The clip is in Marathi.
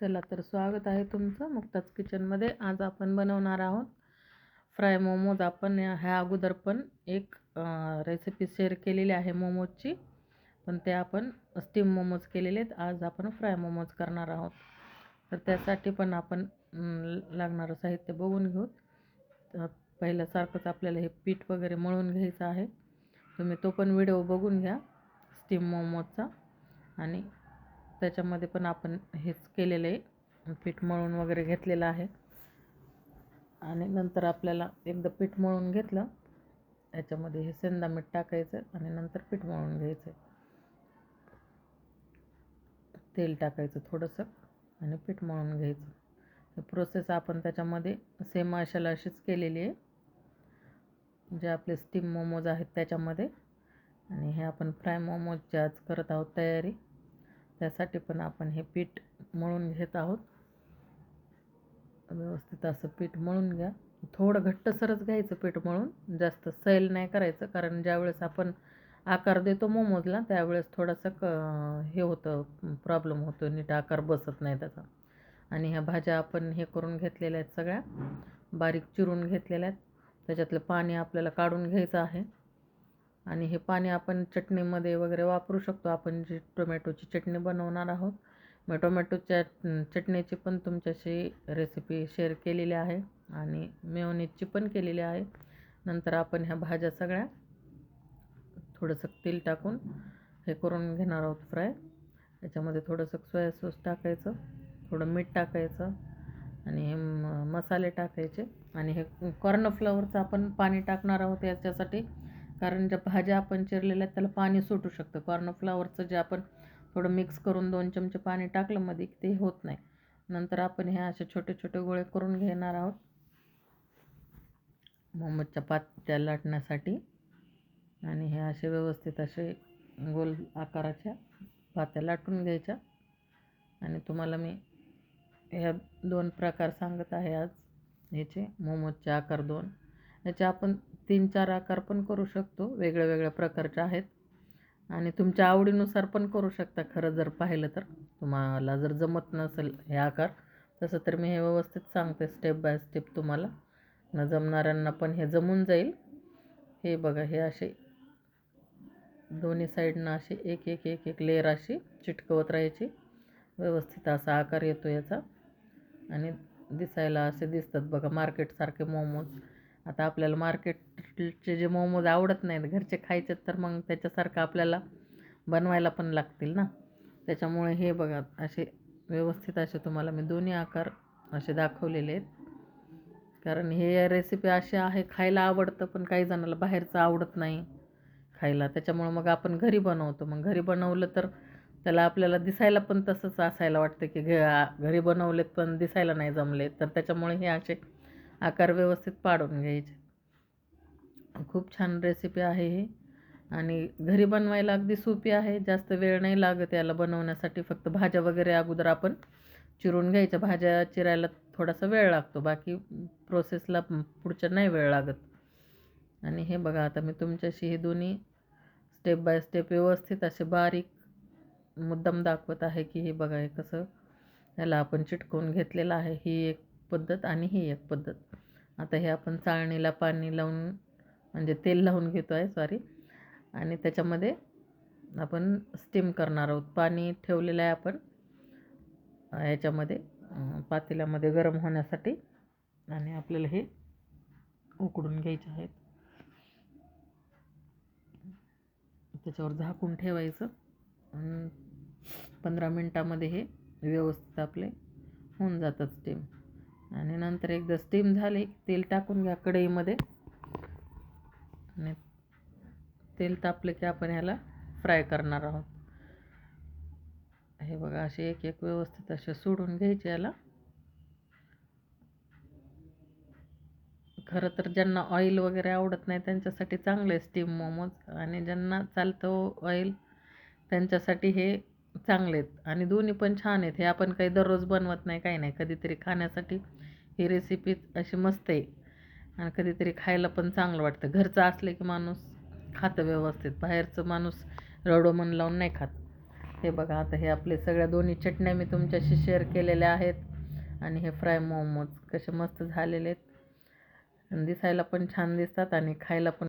चला तर स्वागत आहे तुमचं मुक्ताज किचनमध्ये. आज आपण बनवणार आहोत फ्राय मोमोज. आपण ह्या अगोदर पण एक रेसिपी शेअर केलेली आहे मोमोजची, पण ते आपण स्टीम मोमोज केलेले आहेत. आज आपण फ्राय मोमोज करणार आहोत. तर त्यासाठी पण आपण लागणारं साहित्य बघून घेऊ. पहिल्यासारखंच आपल्याला हे पीठ वगैरे मळून घ्यायचं आहे. तुम्ही तो पण व्हिडिओ बघून घ्या स्टीम मोमोजचा. आणि त्याच्यामध्ये पण आपण हेच केलेलं आहे, पीठ मळून वगैरे घेतलेलं आहे. आणि नंतर आपल्याला एकदा पीठ मळून घेतलं, याच्यामध्ये हे सेंधा मीठ टाकायचं आणि नंतर पीठ मळून घ्यायचं. तेल टाकायचं थोडंसं आणि पीठ मळून घ्यायचं. ही प्रोसेस आपण त्याच्यामध्ये सेम अशीच केलेली आहे, जे आपले स्टीम मोमोज आहेत त्याच्यामध्ये. आणि हे आपण फ्राय मोमोजची आज करत आहोत तयारी. त्यासाठी पण आपण हे पीठ मळून घेत आहोत. व्यवस्थित असं पीठ मळून घ्या. थोडं घट्टसरच घ्यायचं पीठ मळून, जास्त सैल नाही करायचं, कारण ज्यावेळेस आपण आकार देतो मोमोजला त्यावेळेस थोडंसं हे होतं, प्रॉब्लेम होतो, नीट आकार बसत नाही त्याचा. आणि ह्या भाज्या आपण हे करून घेतलेल्या आहेत, सगळ्या बारीक चिरून घेतलेल्या आहेत. त्याच्यातलं पाणी आपल्याला काढून घ्यायचं आहे. आणि हे पाणी आपण चटणीमध्ये वगैरे वापरू शकतो. आपण जी टोमॅटोची चटणी बनवणार आहोत, मग टोमॅटोच्या चटणीची पण तुमच्याशी रेसिपी शेअर केलेली आहे आणि मेयोनीजची पण केलेली आहे. नंतर आपण ह्या भाज्या सगळ्या थोडंसं तेल टाकून हे करून घेणार आहोत फ्राय. त्याच्यामध्ये थोडंसं सोया सॉस टाकायचं, थोडं मीठ टाकायचं आणि हे मसाले टाकायचे. आणि हे कॉर्नफ्लॉवरचं आपण पाणी टाकणार आहोत याच्यासाठी, कारण ज्या भाज्या आपण चिरलेल्या आहेत त्याला पाणी सुटू शकतं. कॉर्नफ्लॉवरचं जे आपण थोडं मिक्स करून 2 चमचे पाणी टाकलं मध्ये, ते होत नाही. नंतर आपण हे असे छोटे छोटे गोळे करून घेणार आहोत मोमोजच्या पात्या लाटण्यासाठी. आणि हे असे व्यवस्थित असे गोल आकाराच्या पात्या लाटून घ्यायच्या. आणि तुम्हाला मी ह्या 2 प्रकार सांगत आहे आज, ह्याचे मोमोजचे आकार 2. याचे आपण 3-4 आकार पण करू शकतो, वेगळ्या वेगळ्या प्रकारचे आहेत. आणि तुमच्या आवडीनुसार पण करू शकता. खरं जर पाहिलं तर तुम्हाला जर जमत नसेल हे आकार तसं, तर मी हे व्यवस्थित सांगते स्टेप बाय स्टेप. तुम्हाला न जमणाऱ्यांना पण हे जमून जाईल. हे बघा, हे असे दोन्ही साईडनं असे एक एक एक एक लेअर अशी चिटकवत राहायची. व्यवस्थित असा आकार येतो याचा. आणि दिसायला असे दिसतात बघा मार्केटसारखे मोमोज. आता आपल्याला मार्केटचे जे मोमोज आवडत नाहीत, घरचे खायचे, तर मग त्याच्यासारखं आपल्याला बनवायला पण लागतील ना. त्याच्यामुळे हे बघा असे व्यवस्थित असे तुम्हाला मी दोन्ही आकार असे दाखवलेले आहेत. कारण हे रेसिपी अशी आहे, खायला आवडतं, पण काही जणाला बाहेरचं आवडत नाही खायला. त्याच्यामुळं मग आपण घरी बनवतो. मग घरी बनवलं तर त्याला आपल्याला दिसायला पण तसंच असायला वाटतं की घरी बनवलेत पण दिसायला नाही जमले. तर त्याच्यामुळे हे असे आकार व्यवस्थित पाडून घ्यायचे. खूप छान रेसिपी आहे ही आणि घरी बनवायला अगदी सोपी आहे. जास्त वेळ नाही लागत याला बनवण्यासाठी. फक्त भाज्या वगैरे अगोदर आपण चिरून घ्यायच्या. भाज्या चिरायला थोडासा वेळ लागतो, बाकी प्रोसेसला पुढच्या नाही वेळ लागत. आणि हे बघा, आता मी तुमच्याशी हे दोन्ही स्टेप बाय स्टेप व्यवस्थित असे बारीक मुद्दाम दाखवत आहे की हे बघा हे कसं याला आपण चिटकवून घेतलेलं आहे. ही एक पद्धत आणि ही एक पद्धत. आता हे आपण चाळणीला पाणी लावून, म्हणजे तेल लावून घेतो आहे, सॉरी. आणि त्याच्यामध्ये आपण स्टीम करणार आहोत. पाणी ठेवलेलं आहे आपण याच्यामध्ये पातेल्यामध्ये गरम होण्यासाठी. आणि आपल्याला हे उकडून घ्यायचे आहेत. त्याच्यावर झाकून ठेवायचं. 15 मिनटामध्ये हे व्यवस्थित आपले होऊन जातात स्टीम. आणि नंतर एकदा स्टीम झाले तेल टाकून घ्या कढईमध्ये. आणि तेल तापलं की आपण ह्याला फ्राय करणार आहोत. हे बघा, असे एक एक व्यवस्थित असे सोडून घ्यायचे याला. खरं तर ज्यांना ऑइल वगैरे आवडत नाही त्यांच्यासाठी चांगलं आहे स्टीम मोमोज, आणि ज्यांना चालतं ऑइल त्यांच्यासाठी हे चांगले आहेत. आणि दोन्ही पण छान आहेत. हे आपण काही दररोज बनवत नाही, काही नाही, कधीतरी खाण्यासाठी ही रेसिपी अशी मस्त आहे. आणि कधीतरी खायला पण चांगलं वाटतं. घरचं असले की माणूस खातं व्यवस्थित, बाहेरचं माणूस रडो मन लावून नाही खात. हे बघा, आता हे आपले सगळ्या दोन्ही चटण्या मी तुमच्याशी शेअर केलेल्या आहेत आणि हे फ्राय मोमोज कसे मस्त झालेले आहेत. दिसायला पण छान दिसतात आणि खायला पण